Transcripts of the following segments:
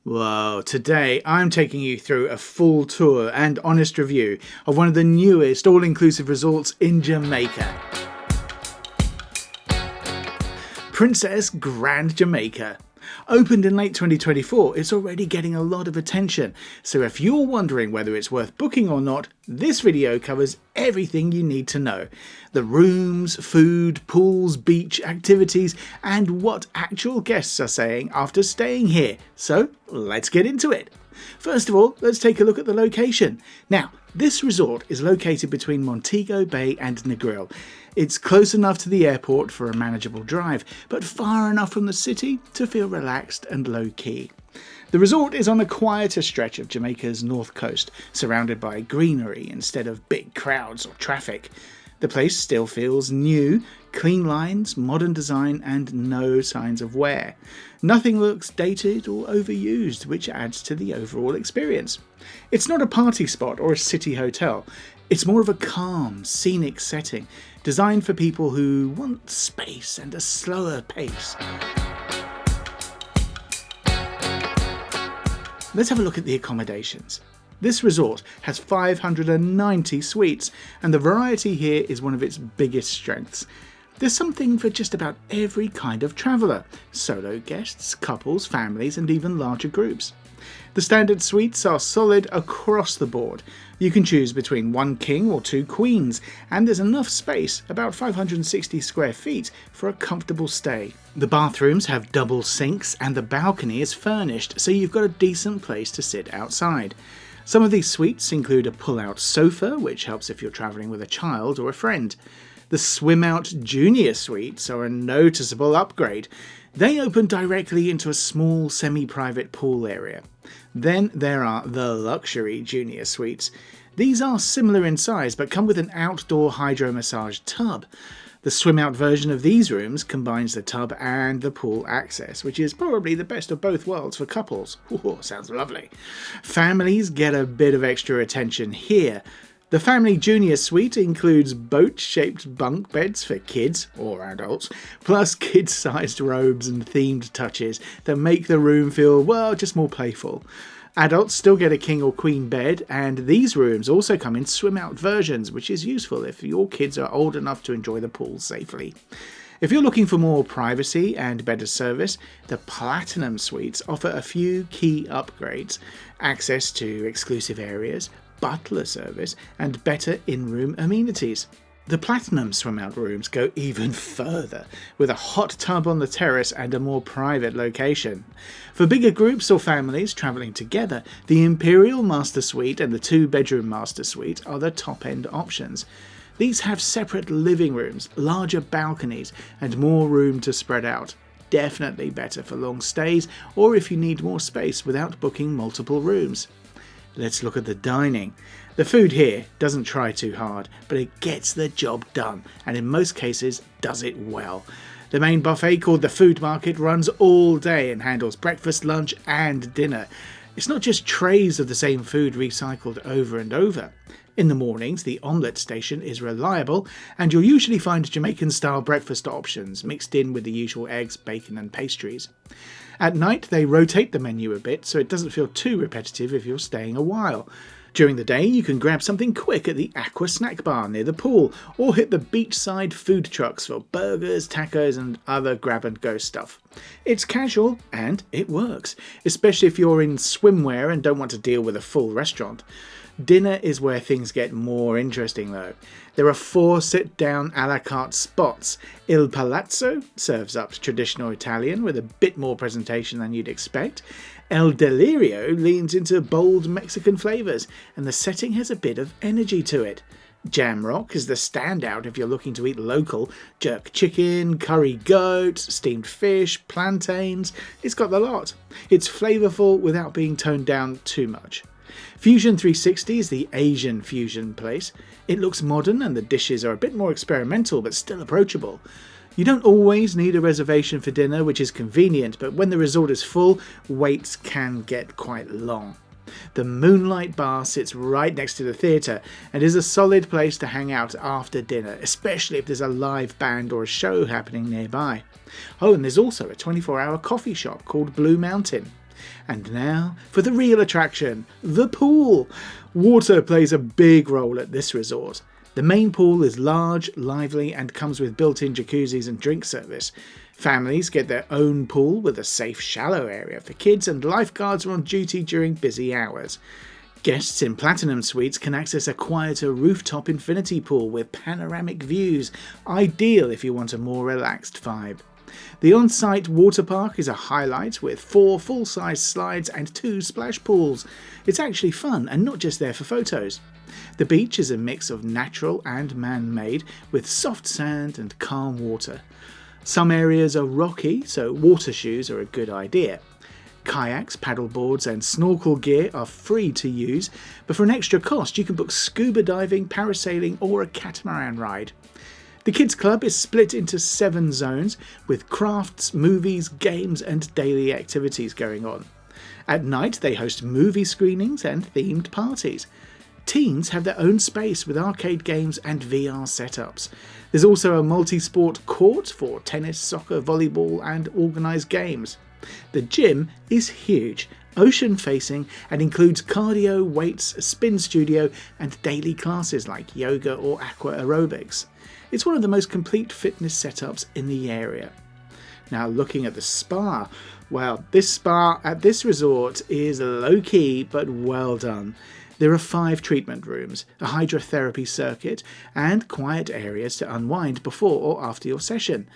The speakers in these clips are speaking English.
Whoa, today I'm taking you through a full tour and honest review of one of the newest all-inclusive resorts in Jamaica. Princess Grand Jamaica. Opened in late 2024, it's already getting a lot of attention, so if you're wondering whether it's worth booking or not, this video covers everything you need to know. The rooms, food, pools, beach, activities, and what actual guests are saying after staying here. So let's get into it. First of all, let's take a look at the location. Now, this resort is located between Montego Bay and Negril. It's close enough to the airport for a manageable drive, but far enough from the city to feel relaxed and low-key. The resort is on a quieter stretch of Jamaica's north coast, surrounded by greenery instead of big crowds or traffic. The place still feels new, clean lines, modern design, and no signs of wear. Nothing looks dated or overused, which adds to the overall experience. It's not a party spot or a city hotel. It's more of a calm, scenic setting, designed for people who want space and a slower pace. Let's have a look at the accommodations. This resort has 590 suites, and the variety here is one of its biggest strengths. There's something for just about every kind of traveller: solo guests, couples, families, and even larger groups. The standard suites are solid across the board. You can choose between one king or two queens, and there's enough space, about 560 square feet, for a comfortable stay. The bathrooms have double sinks and the balcony is furnished, so you've got a decent place to sit outside. Some of these suites include a pull-out sofa, which helps if you're travelling with a child or a friend. The swim-out junior suites are a noticeable upgrade. They open directly into a small semi-private pool area. Then there are the luxury junior suites. These are similar in size but come with an outdoor hydro massage tub. The swim-out version of these rooms combines the tub and the pool access, which is probably the best of both worlds for couples. Ooh, sounds lovely. Families get a bit of extra attention here. The family junior suite includes boat-shaped bunk beds for kids or adults, plus kid-sized robes and themed touches that make the room feel, well, just more playful. Adults still get a king or queen bed, and these rooms also come in swim-out versions, which is useful if your kids are old enough to enjoy the pool safely. If you're looking for more privacy and better service, the Platinum Suites offer a few key upgrades: access to exclusive areas, butler service, and better in-room amenities. The Platinum swim-out rooms go even further, with a hot tub on the terrace and a more private location. For bigger groups or families travelling together, the Imperial Master Suite and the two-bedroom Master Suite are the top-end options. These have separate living rooms, larger balconies, and more room to spread out. Definitely better for long stays or if you need more space without booking multiple rooms. Let's look at the dining. The food here doesn't try too hard, but it gets the job done, and in most cases does it well. The main buffet, called the Food Market, runs all day and handles breakfast, lunch and dinner. It's not just trays of the same food recycled over and over. In the mornings, the omelette station is reliable, and you'll usually find Jamaican-style breakfast options mixed in with the usual eggs, bacon and pastries. At night, they rotate the menu a bit so it doesn't feel too repetitive if you're staying a while. During the day, you can grab something quick at the Aqua Snack Bar near the pool, or hit the beachside food trucks for burgers, tacos and other grab-and-go stuff. It's casual and it works, especially if you're in swimwear and don't want to deal with a full restaurant. Dinner is where things get more interesting though. There are 4 sit-down a la carte spots. Il Palazzo serves up traditional Italian with a bit more presentation than you'd expect. El Delirio leans into bold Mexican flavours, and the setting has a bit of energy to it. Jamrock is the standout if you're looking to eat local. Jerk chicken, curry goat, steamed fish, plantains. It's got the lot. It's flavourful without being toned down too much. Fusion 360 is the Asian fusion place. It looks modern and the dishes are a bit more experimental but still approachable. You don't always need a reservation for dinner, which is convenient, but when the resort is full, waits can get quite long. The Moonlight Bar sits right next to the theatre and is a solid place to hang out after dinner, especially if there's a live band or a show happening nearby. Oh, and there's also a 24-hour coffee shop called Blue Mountain. And now for the real attraction, the pool. Water plays a big role at this resort. The main pool is large, lively, and comes with built-in jacuzzis and drink service. Families get their own pool with a safe, shallow area for kids, and lifeguards are on duty during busy hours. Guests in Platinum Suites can access a quieter rooftop infinity pool with panoramic views, ideal if you want a more relaxed vibe. The on-site water park is a highlight with 4 full-size slides and 2 splash pools. It's actually fun and not just there for photos. The beach is a mix of natural and man-made, with soft sand and calm water. Some areas are rocky, so water shoes are a good idea. Kayaks, paddleboards and snorkel gear are free to use, but for an extra cost you can book scuba diving, parasailing or a catamaran ride. The Kids Club is split into 7 zones, with crafts, movies, games and daily activities going on. At night they host movie screenings and themed parties. Teens have their own space with arcade games and VR setups. There's also a multi-sport court for tennis, soccer, volleyball and organised games. The gym is huge, ocean-facing, and includes cardio, weights, a spin studio and daily classes like yoga or aqua aerobics. It's one of the most complete fitness setups in the area. Now looking at the spa, well, this spa at this resort is low-key but well done. There are 5 treatment rooms, a hydrotherapy circuit, and quiet areas to unwind before or after your session.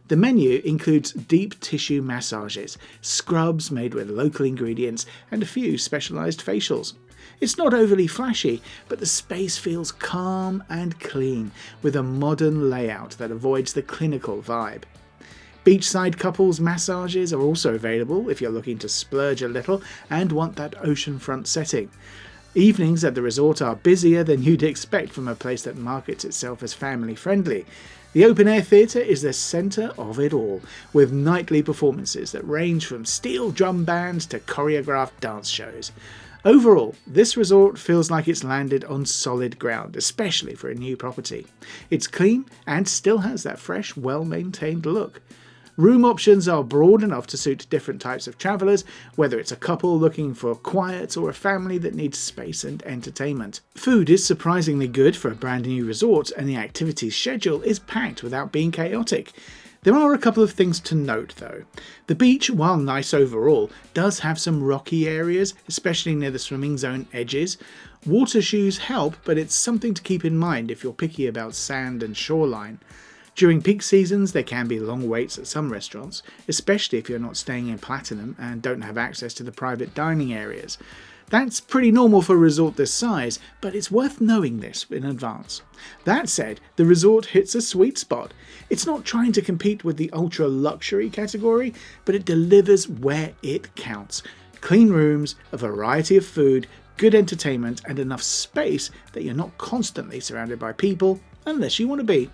The menu includes deep tissue massages, scrubs made with local ingredients, and a few specialised facials. It's not overly flashy, but the space feels calm and clean, with a modern layout that avoids the clinical vibe. Beachside couples massages are also available if you're looking to splurge a little and want that oceanfront setting. Evenings at the resort are busier than you'd expect from a place that markets itself as family friendly. The open-air theatre is the centre of it all, with nightly performances that range from steel drum bands to choreographed dance shows. Overall, this resort feels like it's landed on solid ground, especially for a new property. It's clean and still has that fresh, well-maintained look. Room options are broad enough to suit different types of travellers, whether it's a couple looking for quiet or a family that needs space and entertainment. Food is surprisingly good for a brand new resort, and the activities schedule is packed without being chaotic. There are a couple of things to note though. The beach, while nice overall, does have some rocky areas, especially near the swimming zone edges. Water shoes help, but it's something to keep in mind if you're picky about sand and shoreline. During peak seasons there can be long waits at some restaurants, especially if you're not staying in Platinum and don't have access to the private dining areas. That's pretty normal for a resort this size, but it's worth knowing this in advance. That said, the resort hits a sweet spot. It's not trying to compete with the ultra luxury category, but it delivers where it counts. Clean rooms, a variety of food, good entertainment and enough space that you're not constantly surrounded by people, unless you want to be.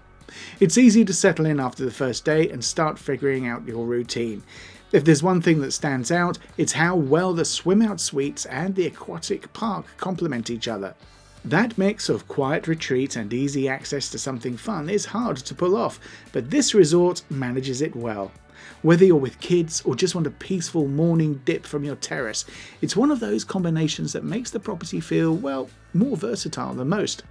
It's easy to settle in after the first day and start figuring out your routine. If there's one thing that stands out, it's how well the swim-out suites and the aquatic park complement each other. That mix of quiet retreat and easy access to something fun is hard to pull off, but this resort manages it well. Whether you're with kids or just want a peaceful morning dip from your terrace, it's one of those combinations that makes the property feel, well, more versatile than most.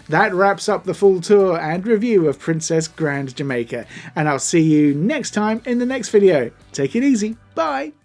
That wraps up the full tour and review of Princess Grand Jamaica, and I'll see you next time in the next video. Take it easy. Bye!